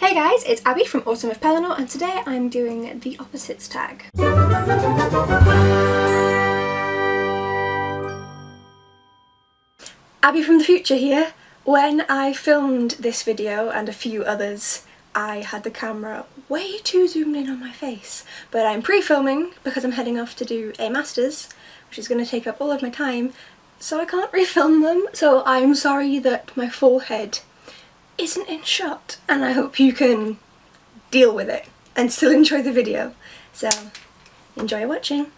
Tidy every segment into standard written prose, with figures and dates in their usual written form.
Hey guys, it's Abby from Autumn of Pelennor, and today I'm doing the opposites tag. Abby from the future here. When I filmed this video and a few others, I had the camera way too zoomed in on my face, but I'm pre-filming because I'm heading off to do a master's, which is going to take up all of my time, so I can't refilm them. So I'm sorry that my forehead isn't in shot, and I hope you can deal with it and still enjoy the video. So enjoy watching.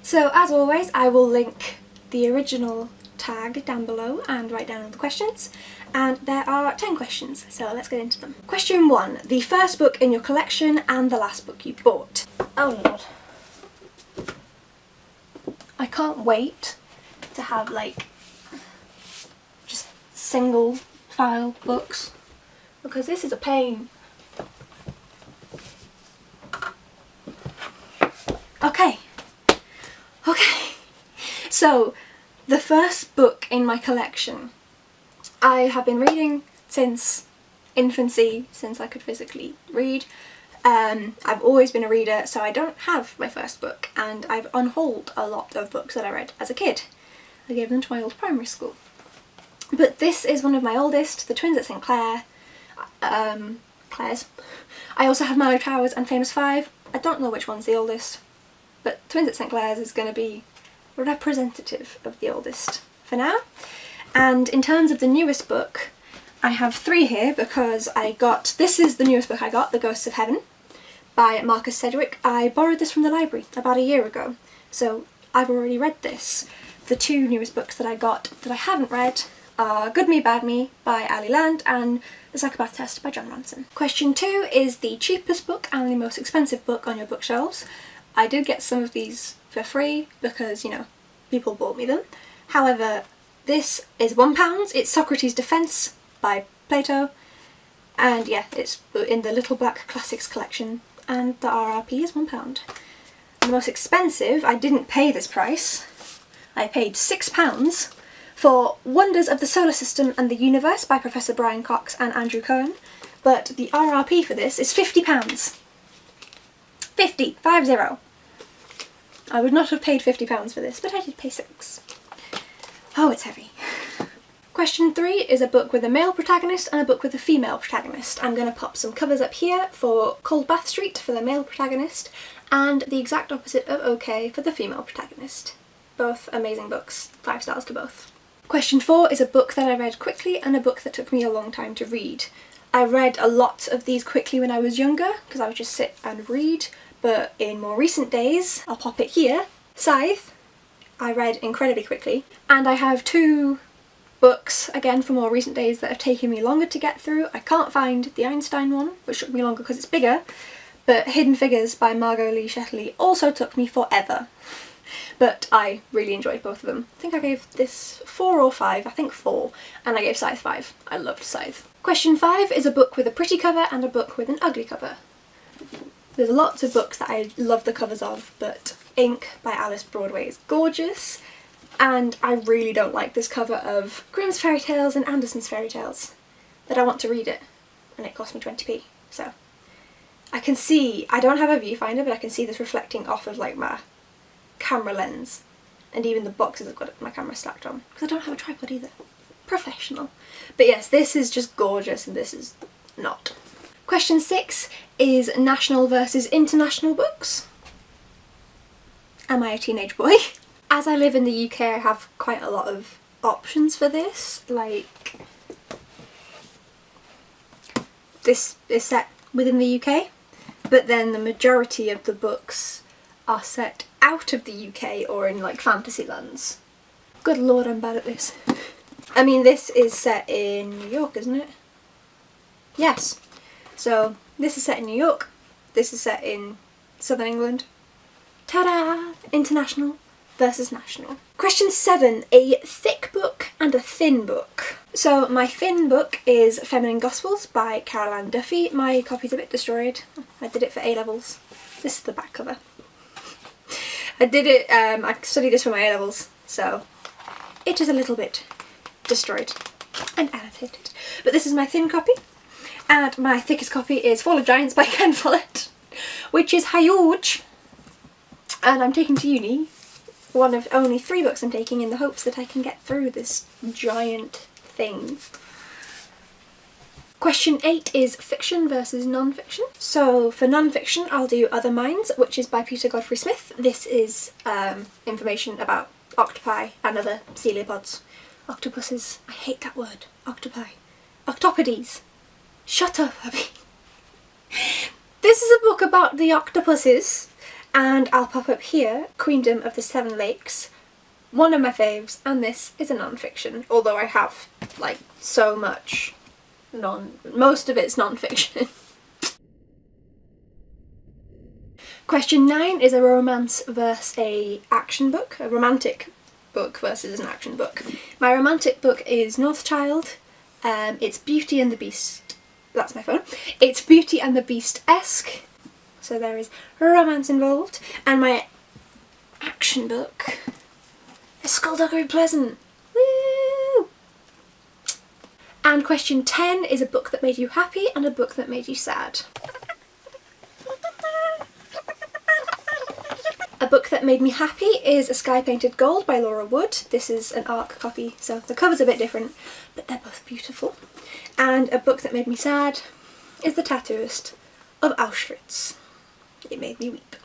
So as always, I will link the original tag down below and write down all the questions, and there are 10 questions, so let's get into them. Question 1. The first book in your collection and the last book you bought. Oh lord. I can't wait to have like just single file books, because this is a pain. Okay, so the first book in my collection I have been reading since infancy, since I could physically read. I've always been a reader, so I don't have my first book, and I've on hold a lot of books that I read as a kid. I gave them to my old primary school. But this is one of my oldest, The Twins at St Clair. Claire's. I also have Milo Towers and Famous Five. I don't know which one's the oldest, but Twins at St Clair's is going to be representative of the oldest for now. And in terms of the newest book, I have 3 here because this is the newest book I got, The Ghosts of Heaven by Marcus Sedgwick. I borrowed this from the library about a year ago, so I've already read this. The 2 newest books that I got that I haven't read are Good Me Bad Me by Ali Land and The Psychopath Test by John Ronson. Question 2 is the cheapest book and the most expensive book on your bookshelves. I did get some of these for free because, you know, people bought me them. However, this is £1. It's Socrates' Defence by Plato, and yeah, it's in the Little Black Classics collection, and the RRP is £1. And the most expensive, I didn't pay this price. I paid £6 for Wonders of the Solar System and the Universe by Professor Brian Cox and Andrew Cohen, but the RRP for this is £50. 50. I would not have paid £50 for this, but I did pay £6. Oh, it's heavy. Question 3 is a book with a male protagonist and a book with a female protagonist. I'm going to pop some covers up here for Cold Bath Street for the male protagonist and the exact opposite of OK for the female protagonist. Both amazing books, 5 stars to both. Question 4 is a book that I read quickly and a book that took me a long time to read. I read a lot of these quickly when I was younger because I would just sit and read, but in more recent days, I'll pop it here, Scythe, I read incredibly quickly, and I have 2 books, again for more recent days, that have taken me longer to get through. I can't find the Einstein one, which took me longer because it's bigger, but Hidden Figures by Margot Lee Shetterly also took me forever. But I really enjoyed both of them. I think I gave this 4 or 5, I think 4, and I gave Scythe 5. I loved Scythe. Question 5 is a book with a pretty cover and a book with an ugly cover. There's lots of books that I love the covers of, but Ink by Alice Broadway is gorgeous, and I really don't like this cover of Grimm's Fairy Tales and Andersen's Fairy Tales, but I want to read it, and it cost me 20p, so I can see, I don't have a viewfinder, but I can see this reflecting off of like my camera lens, and even the boxes I've got my camera stacked on, because I don't have a tripod either. Professional. But yes, this is just gorgeous, and this is not. Question 6 is national versus international books. Am I a teenage boy? As I live in the UK, I have quite a lot of options for this. Like, this is set within the UK, but then the majority of the books are set out of the UK or in like fantasy lands. Good lord, I'm bad at this. I mean, this is set in New York, isn't it? Yes. So this is set in New York, this is set in Southern England. Ta-da! International versus national. Question 7, a thick book and a thin book. So my thin book is Feminine Gospels by Carol Ann Duffy. My copy's a bit destroyed. I did it for A-levels. This is the back cover. I studied this for my A-levels, so it is a little bit destroyed and annotated. But this is my thin copy. And my thickest copy is Fall of Giants by Ken Follett, which is huge. And I'm taking to uni, one of only 3 books I'm taking, in the hopes that I can get through this giant thing. Question 8 is fiction versus non-fiction. So for non-fiction I'll do Other Minds, which is by Peter Godfrey Smith. This is information about octopi and other coelopods. Octopuses. I hate that word. Octopi. Octopodes. Shut up, Abby. This is a book about the octopuses, and I'll pop up here, Queendom of the Seven Lakes, one of my faves, and this is a non-fiction, although I have like so much most of it's non-fiction. Question 9 is a romance versus a action book, a romantic book versus an action book. My romantic book is Northchild. It's Beauty and the Beast. That's my phone. It's Beauty and the Beast-esque, so there is romance involved. And my action book is Skullduggery Pleasant. Woo! And question 10 is a book that made you happy and a book that made you sad. A book that made me happy is A Sky Painted Gold by Laura Wood. This is an ARC copy, so the cover's a bit different, but they're both beautiful. And a book that made me sad is The Tattooist of Auschwitz. It made me weep.